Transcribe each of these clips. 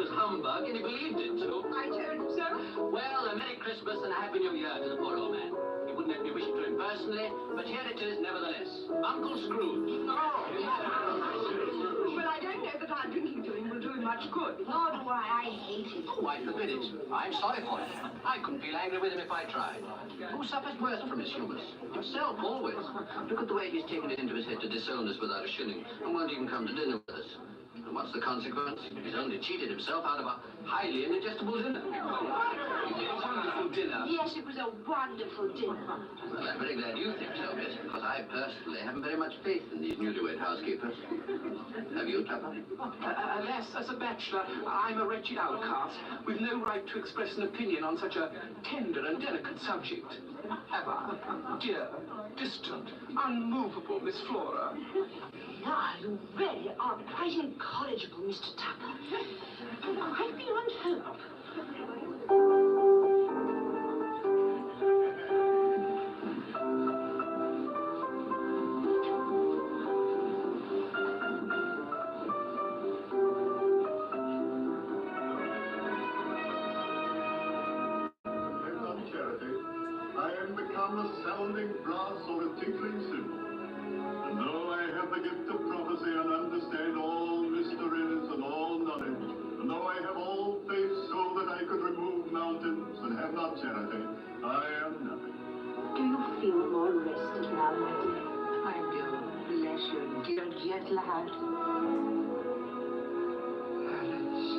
was humbug, and he believed it, too. I told him so. Well, a Merry Christmas and a Happy New Year to the poor old man. He wouldn't let me wish it to him personally, but here it is nevertheless. Uncle Scrooge. Oh. Well, I don't know that our drinking to him will do him much good. Nor do I. I hate him. Oh, I forbid it. I'm sorry for it. I couldn't feel angry with him if I tried. Who suffers worst from his humours? Himself, always. Look at the way he's taken it into his head to disown us without a shilling and won't even come to dinner with us. And what's the consequence? He's only cheated himself out of a highly indigestible dinner. A wonderful dinner. Yes, it was a wonderful dinner. Well, I'm very glad you think so, miss, because I personally haven't very much faith in these newlywed housekeepers. Have you, Papa? Alas, as a bachelor, I'm a wretched outcast, with no right to express an opinion on such a tender and delicate subject. Have I, dear, distant, unmovable Miss Flora? Now, you really are quite incorrigible, Mr. Tupper. Quite beyond hope. A sounding brass or a tinkling cymbal. And though I have the gift of prophecy and understand all mysteries and all knowledge, and though I have all faith so that I could remove mountains and have not charity, I am nothing. Do you feel more rested now, my dear? I do. Bless your dear gentle heart. Alice.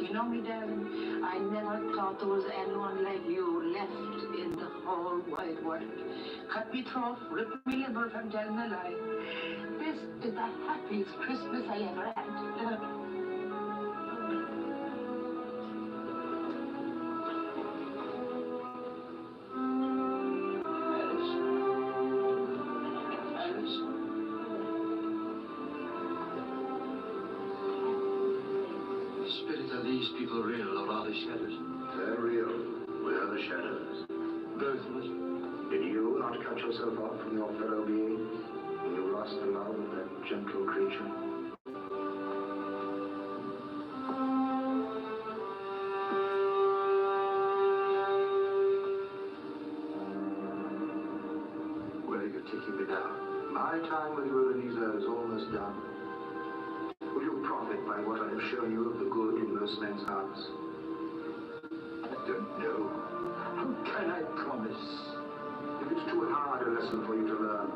You know me, darling, I never thought there was anyone like you left in the whole wide world. Cut me throat, rip me liver if I'm telling a lie. This is the happiest Christmas I ever had. These people real or are they shadows? They're real. We're the shadows. Both of us. Did you not cut yourself off from your fellow beings when you lost the love of that gentle creature? Where are you taking me now? My time with you, Ebenezer, is almost done. Will you profit by what I have shown you of the good in most men's hearts? I don't know. How can I promise? If it's too hard a lesson for you to learn,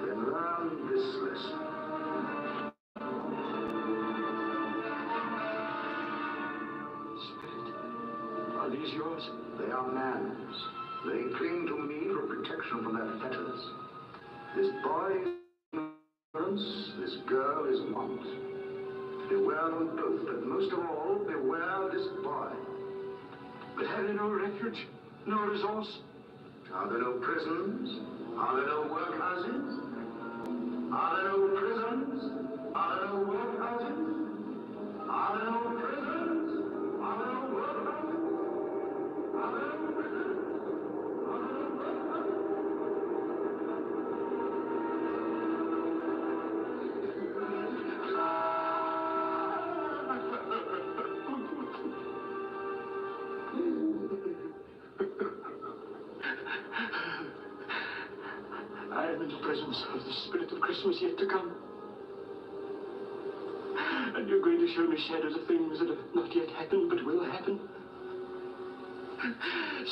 then learn this lesson. Spirit, are these yours? They are man's. They cling to me for protection from their fetters. This boy is ignorance, this girl is want. Beware them both, but most of all, beware this boy. But have they no refuge? No resource? Are there no prisons? Are there no workhouses? Are there no prisons? Are there no workhouses? Are there no prisons? Are there no workhouses? Are there no prisons? Are there no workhouses? I am in the presence of the spirit of Christmas yet to come. And you're going to show me shadows of things that have not yet happened but will happen.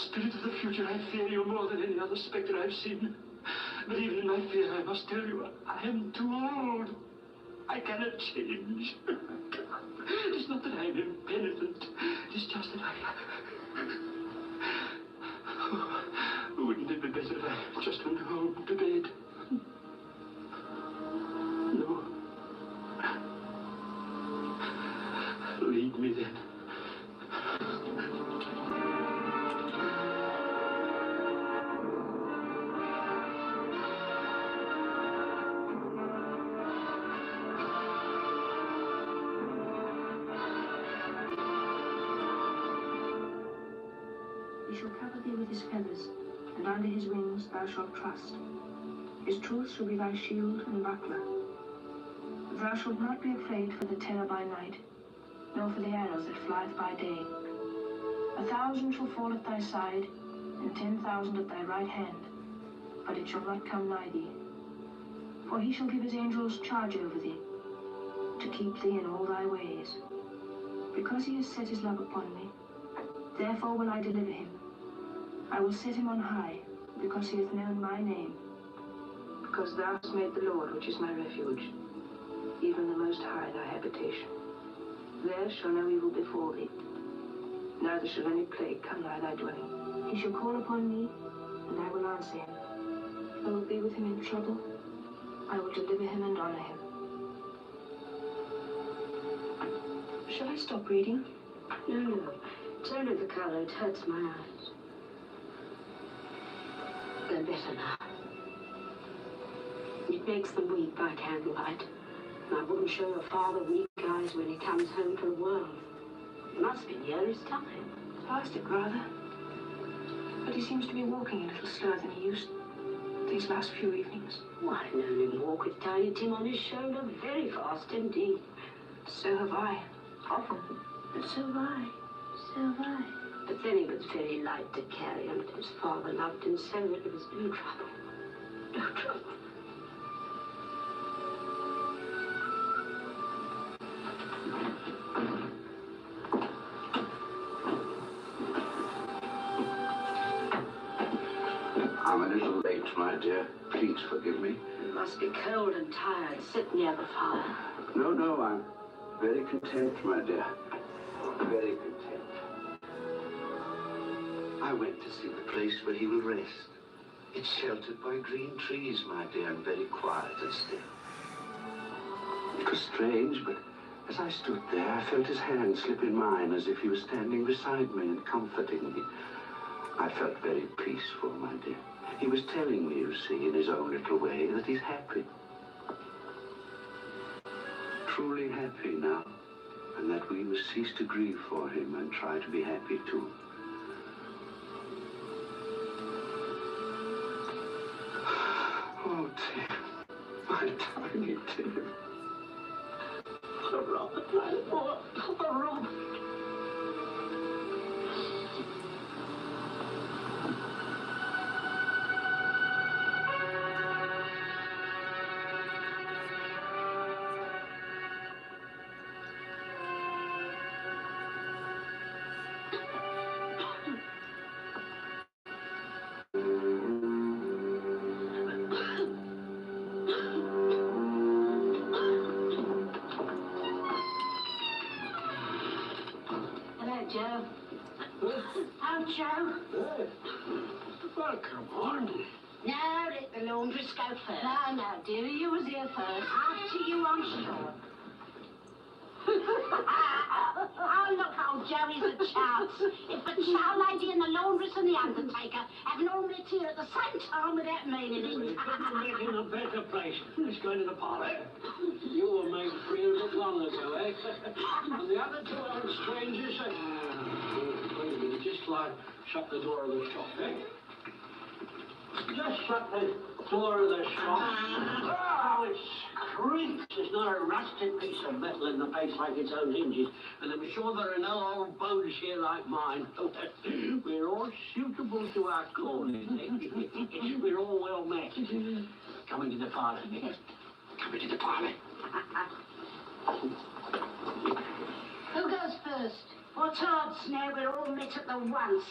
Spirit of the future, I fear you more than any other spectre I've seen. But even in my fear, I must tell you, I am too old. I cannot change. It is not that I am impenitent. It is just that wouldn't it be better if I just went home to bed? No. Lead me then. He shall cover thee with his feathers, and under his wings thou shalt trust. His truth shall be thy shield and buckler. Thou shalt not be afraid for the terror by night, nor for the arrows that flieth by day. 1,000 shall fall at thy side, and 10,000 at thy right hand, but it shall not come nigh thee. For he shall give his angels charge over thee, to keep thee in all thy ways. Because he has set his love upon me, therefore will I deliver him. I will set him on high, because he hath known my name. Because thou hast made the Lord, which is my refuge, even the Most High thy habitation. There shall no evil befall thee, neither shall any plague come nigh thy dwelling. He shall call upon me, and I will answer him. I will be with him in trouble. I will deliver him and honor him. Shall I stop reading? No. It's only the colour. It hurts my eyes. They're better now. It makes them weep by candlelight. And I wouldn't show your father weak eyes when he comes home for the world. It must be near his time. Past it, rather. But he seems to be walking a little slower than he used these last few evenings. Well, I've known him walk with Tiny Tim on his shoulder very fast indeed. So have I. Often. And so have I. So have I. But then he was very light to carry, and his father loved him so that there was no trouble. No trouble. I'm a little late, my dear. Please forgive me. You must be cold and tired. Sit near the fire. No, I'm very content, my dear. Very content. I went to see the place where he will rest. It's sheltered by green trees, my dear, and very quiet and still. It was strange, but as I stood there, I felt his hand slip in mine as if he was standing beside me and comforting me. I felt very peaceful, my dear. He was telling me, you see, in his own little way, that he's happy. Truly happy now, and that we must cease to grieve for him and try to be happy too. Oh, Tim, my tiny Tim. Oh, Robert, my boy. Oh, Robert. Joe. Oh, Joe. Well, come on. No, let the laundress go first. No, dearie, you was here first. After you, I'm sure. Oh, look, old Joe, he's a chance. If the chow lady and the laundress and the undertaker have all met here at the same time without meaning it. We couldn't get in a better place. Let's go to the parlour. You were made free a bit long ago, eh? And the other two old strangers, just like shut the door of the shop, eh? Just shut the door of the shop. Oh, it creaks. There's not a rusted piece of metal in the place like its own hinges. And I'm sure there are no old bones here like mine. We're all suitable to our calling, eh? We're all well met. Come into the parlour. Come into the parlour. Who goes first? What's odds now we're all met at the once?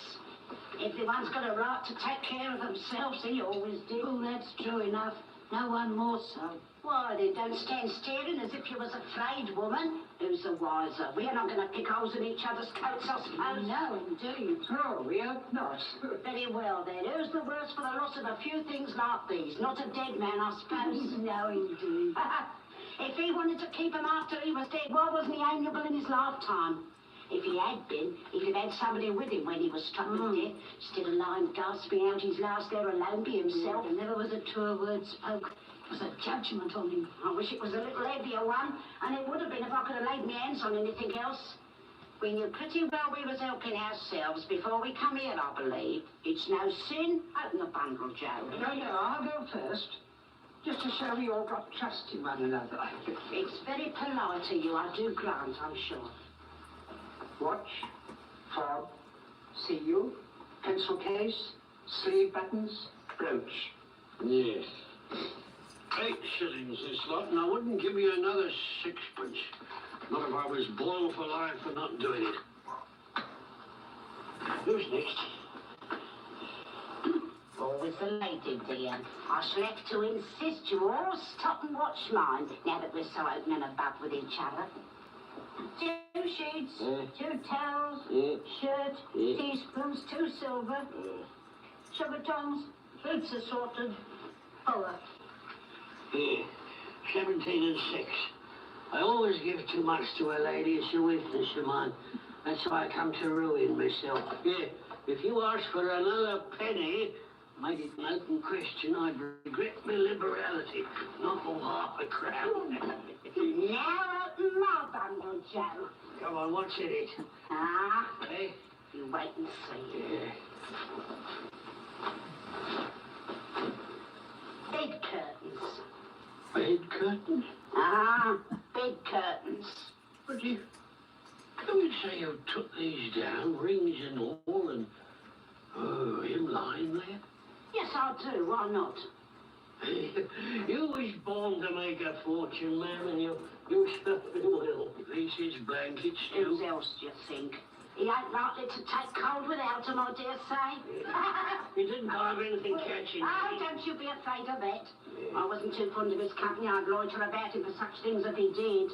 Everyone's got a right to take care of themselves, he always did. Oh, that's true enough. No one more so. Why, then don't stand staring as if you was afraid, woman. Who's the wiser? We're not going to pick holes in each other's coats, I suppose. No, indeed. Oh, we hope not. Very well, then. Who's the worse for the loss of a few things like these? Not a dead man, I suppose. No, indeed. If he wanted to keep him after he was dead, why wasn't he amiable in his lifetime? If he had been, he'd have had somebody with him when he was struck with death, instead of lying gasping out his last there alone by himself. There never was a truer word spoke. It was a judgment on him. I wish it was a little heavier one, and it would have been if I could have laid my hands on anything else. We knew pretty well we was helping ourselves before we come here, I believe. It's no sin. Open the bundle, Joe. No, I'll go first. Just to show we all got trust in one another. It's very polite of you, I do grant, I'm sure. Watch, fob, seal, pencil case, sleeve buttons, brooch. Yes. 8 shillings this lot, and I wouldn't give you another 6pence. Not if I was boiled for life for not doing it. Who's next? Always elated, dear. I shall have to insist you all stop and watch mine, now that we're so open and above with each other. 2 sheets, 2 towels, shirt, teaspoons, 2 silver, sugar tongs, boots assorted, collar. 17 and 6. I always give too much to a lady. It's a weakness of mine. That's why I come to ruin myself. Yeah, if you ask for another penny, made it an open question, I'd regret my liberality, not for half a crown. Now open my bundle, Joe. Come on, what's in it? Ah, Hey? you wait and see. Yeah. Bed curtains. Bed curtains? Ah, bed curtains. But you don't say you took these down, rings and all, and him lying there? Yes, I do. Why not? You was born to make a fortune, ma'am, and you certainly will. These is blankets, Who too. else do you think? He ain't likely to take cold without 'em, I dare say. He didn't have anything catching. Oh, don't you be afraid of that. I wasn't too fond of his company. I'd loiter about him for such things if he did.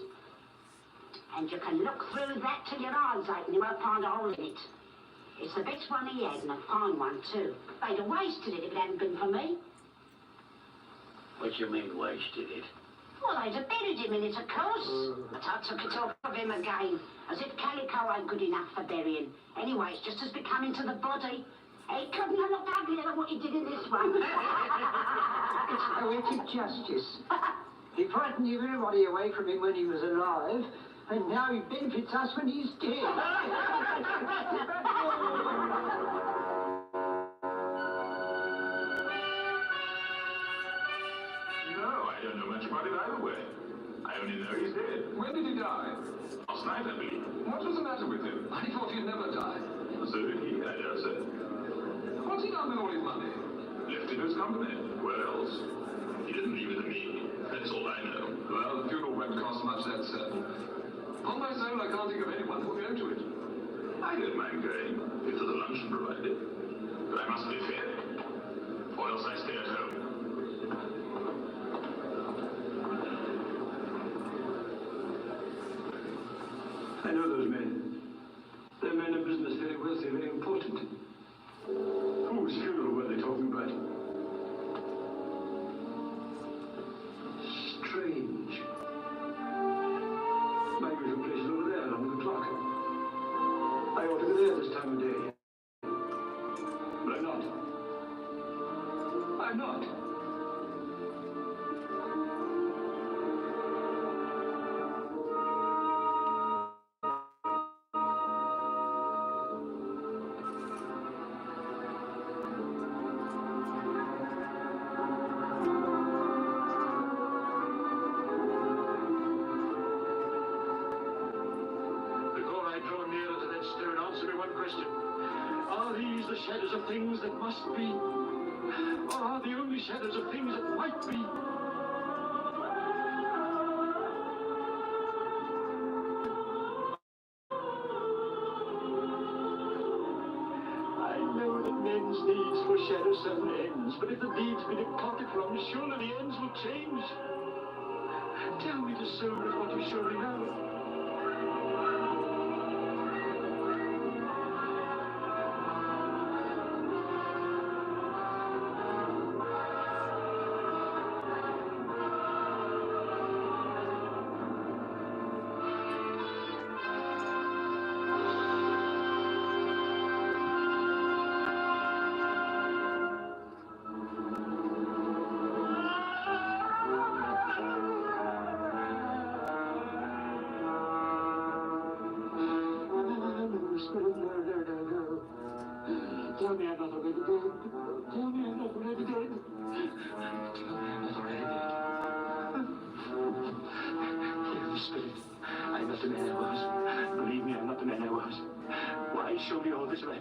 And you can look through that till your eyes ache and you won't find a hole in it. It's the best one he had, and a fine one, too. They'd have wasted it if it hadn't been for me. What do you mean, wasted it? Well, they'd have buried him in it, of course. But I took it off of him again, as if calico ain't good enough for burying. Anyway, it's just as becoming to the body. He couldn't have looked uglier than what he did in this one. It's poetic justice. He frightened everybody away from him when he was alive, and now he benefits us when he's dead. No, I don't know much about it either way. I only know he's dead. When did he die? Last night, I believe. What was the matter with him? I thought he'd never die. So did he, I dare say. What's he done with all his money? Left it to his company. Where else? He didn't leave it to me. That's all I know. Well, the funeral won't cost much, that's certain. On my soul, I can't think of anyone who will go to it. I don't mind going, if there's a luncheon provided. But I must be fair, or else I stay at home. I know those men. They're men of business, very wealthy, very important. Whose funeral were they talking about? Strange. My usual place is over there, along the clock. I ought to go there this time of day. But I'm not. I'm not. Before I draw nearer to that stone, answer me one question. Are these the shadows of things that must be? Or are they only shadows of things that might be? I know that men's deeds foreshadow certain ends, but if the deeds be departed from, surely the ends will change. Tell me the soul of what you surely know.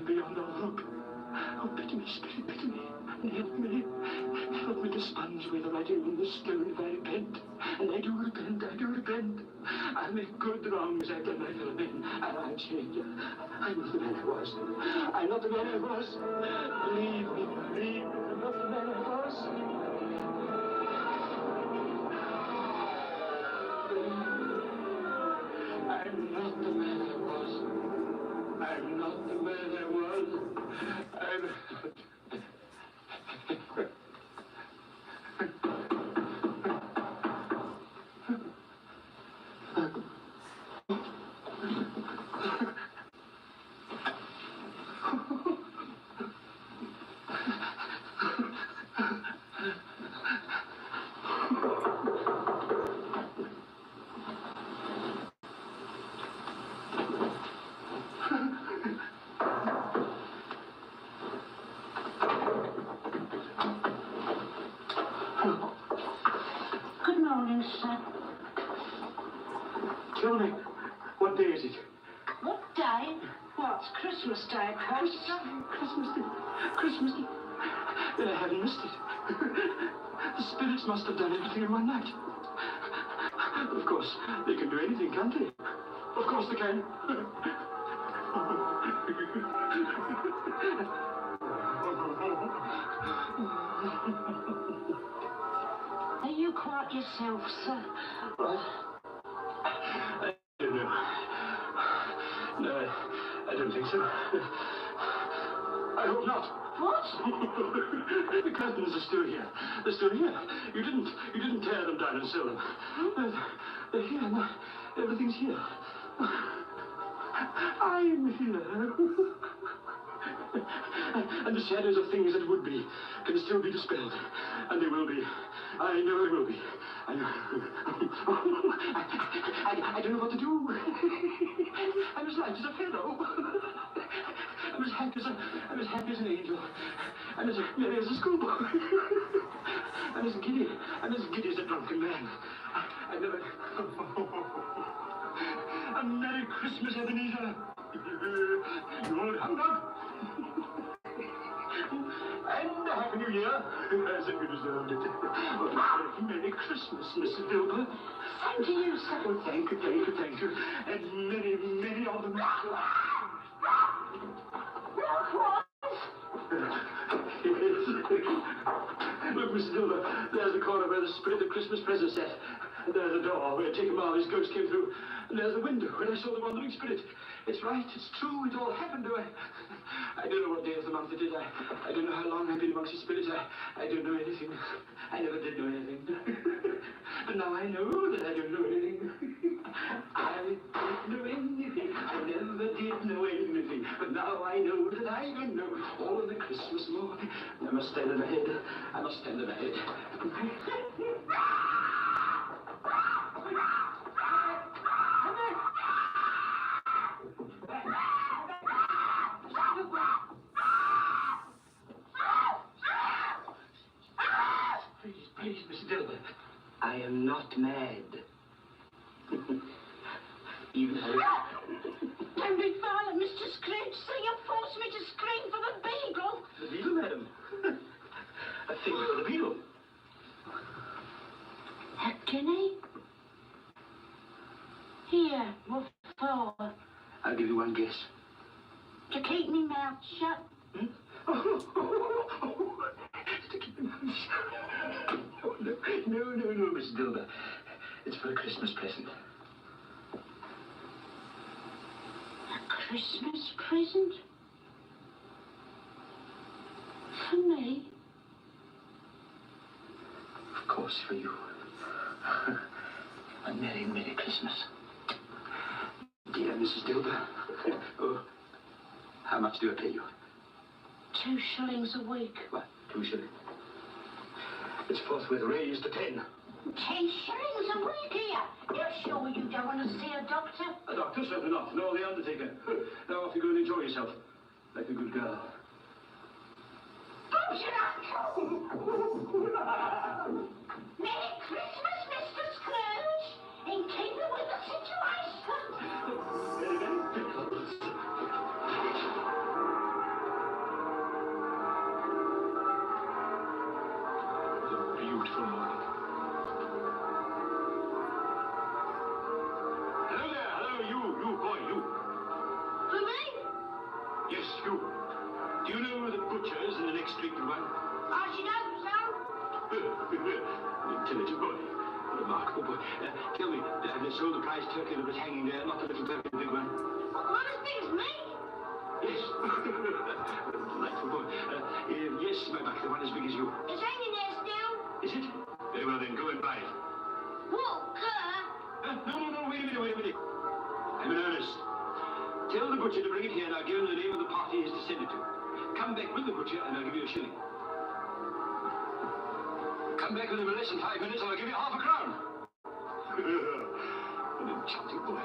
beyond all hope. Oh, pity me, Spirit, pity me, and help me. Help me to sponge away the writing on the stone if I repent. And I do repent, I do repent. I'll make good the wrongs I've done my fellow men, and I'll change. I'm not the man I was. I'm not the man I was. Believe me, I'm not the man I was. I'm not the man I was. I'm not the man I was. I'm... Good morning, sir. Tell me, what day is it? What day? Well, it's Christmas Day, of course. Christmas Day. Christmas Day. Then I haven't missed it. The spirits must have done everything in one night. Of course, they can do anything, can't they? Of course they can. Are you quite yourself, sir? What? I don't know. No, I don't think so. I hope not. What? The curtains are still here. They're still here. You didn't tear them down and sew them. They're here now. Everything's here. I'm here. And the shadows of things that would be can still be dispelled. And they will be. I know they will be. I know. I don't know what to do. I'm as light as a feather. I'm as happy as an angel. I'm as merry as a schoolboy. I'm as giddy as a drunken man. I never... A Merry Christmas, Ebenezer. You old humbug. And a Happy New Year, as if you deserved it. Oh, Merry Christmas, Mrs. Dilber. Thank you, sir. Oh, thank you. And many, many of them. Look, Mrs. Dilber, there's the corner where the spirit of Christmas present sat. And there's the door where Jacob Marley's ghost came through. And there's the window where I saw the wandering spirit. It's right, it's true, it all happened to her. I don't know what day of the month it is. I don't know how long I've been amongst the spirits. I don't know anything. I never did know anything. But now I know that I don't know anything. I don't know anything. I never did know anything. But now I know that I don't know. All of the Christmas morning. I must stand on my head. I must stand on my head. Please, Mr. Dilber. I am not mad. Even though... Don't be violent, Mr. Scrooge, sir. You forced me to scream for the beagle. The beetle, madam. A thing for the beetle. A guinea? Here, what for? I'll give you one guess. To keep me mouth shut. Hmm? To keep your mouth shut. No, Miss Dilber. It's for a Christmas present. A Christmas present? For me? Of course, for you. A merry, merry Christmas. Dear Mrs. Dilber. Oh, how much do I pay you? 2 shillings a week. What, 2 shillings? It's forthwith raised to 10. 10 shillings a week here. You're sure you don't want to see a doctor? A doctor? Certainly not. No, the undertaker. Now off you go and enjoy yourself. Like a good girl. Who's your uncle? Merry Christmas, Mr. Scrooge. In keeping with the situation. Very, very pickles. Intelligent boy. Remarkable boy. Tell me, have they sold the prize turkey that was hanging there? Not the little turkey, the big one? One as big as me? Yes. Delightful boy. Yes, my buck, the one as big as you. It's hanging there still. Is it? Very well then, go and buy it. Walker! No, wait a minute. I'm in earnest. Tell the butcher to bring it here and I'll give him the name of the party he is to send it to. Come back with the butcher and I'll give you a shilling. Come back with him in less than 5 minutes and I'll give you half a crown. An enchanting boy.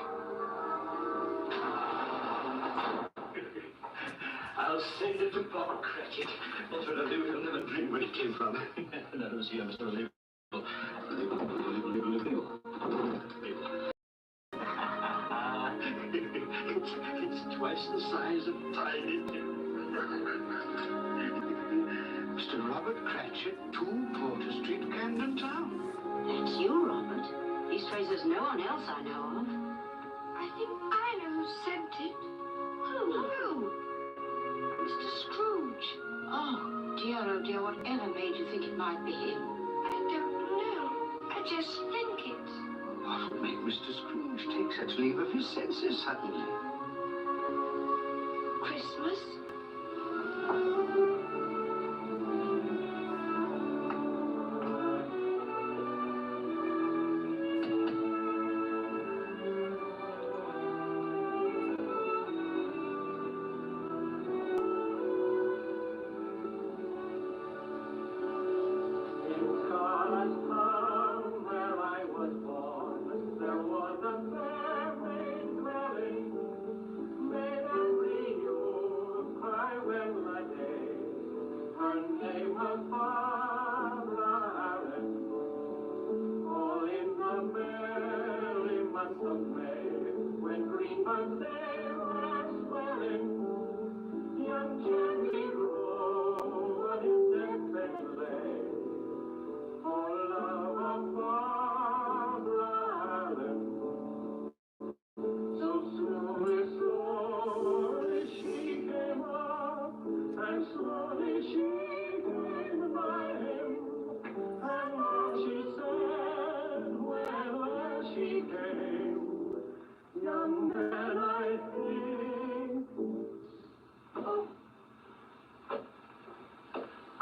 I'll send it to Bob Cratchit. That's what I'll do. He'll never dream where it came from. No, see, I'm still a label. It's twice the size of tiny. Mr. Robert Cratchit, 2 Porter Street, Camden Town. That's you, Robert. Leastways, there's no one else I know of. I think I know who sent it. Who? Mr. Scrooge. Oh, dear, whatever made you think it might be him? I don't know. I just think it. What would make Mr. Scrooge take such leave of his senses suddenly? Christmas?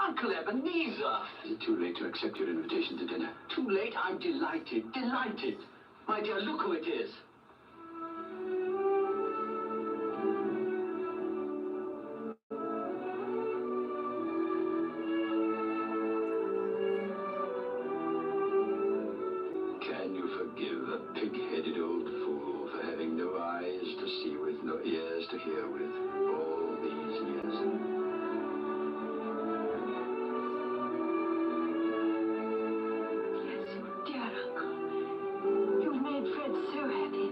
Uncle Ebenezer! Too late to accept your invitation to dinner. Too late? I'm delighted. My dear, look who it is. Can you forgive a pig-headed old fool for having no eyes to see with, no ears to hear with, all these years? Yes, dear Uncle. You've made Fred so happy.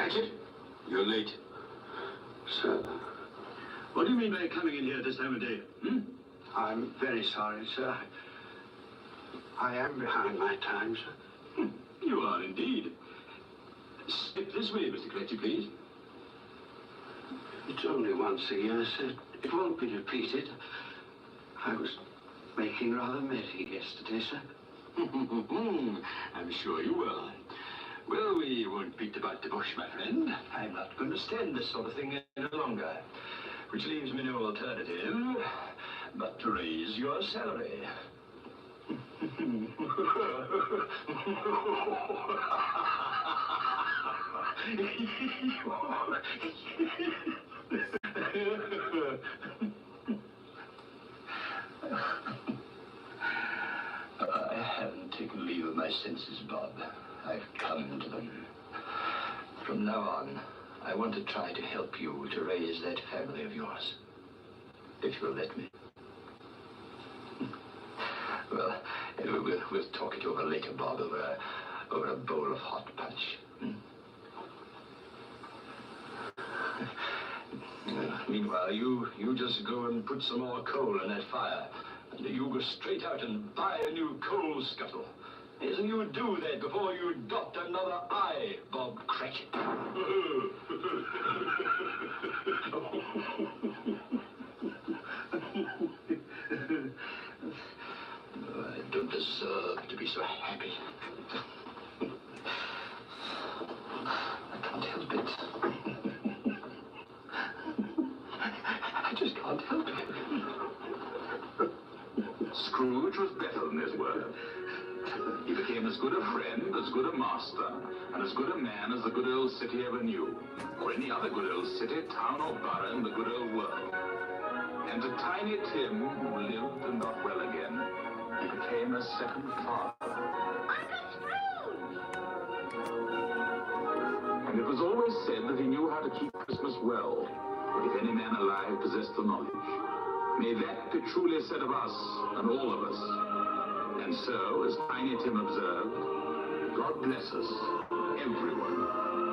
Cratchit, you're late. Sir, What do you mean by coming in here this time of day? I'm very sorry, sir. I am behind my time, sir. You are indeed. Step this way, Mr. Cratchit, please. It's only once a year, sir. It won't be repeated. I was making rather merry yesterday, sir. I'm sure you will. Well, we won't beat about the bush, my friend. I'm not going to stand this sort of thing any longer. Which leaves me no alternative but to raise your salary. I haven't taken leave of my senses, Bob. I've come to them. From now on, I want to try to help you to raise that family of yours. If you'll let me. Well, we'll talk it over later, Bob, over a bowl of hot punch. Meanwhile, you just go and put some more coal in that fire. And you go straight out and buy a new coal scuttle. Yes, and you do that before you dot another I, Bob Cratchit. I don't deserve to be so happy. I can't help it. I just can't help it. Scrooge was better than his word. He became as good a friend, as good a master, and as good a man as the good old city ever knew, or any other good old city, town, or borough in the good old world. And to Tiny Tim, who lived and got well again, he became a second father. Uncle Scrooge! And it was always said that he knew how to keep Christmas well, if any man alive possessed the knowledge. May that be truly said of us, and all of us. And so, as Tiny Tim observed, God bless us, everyone.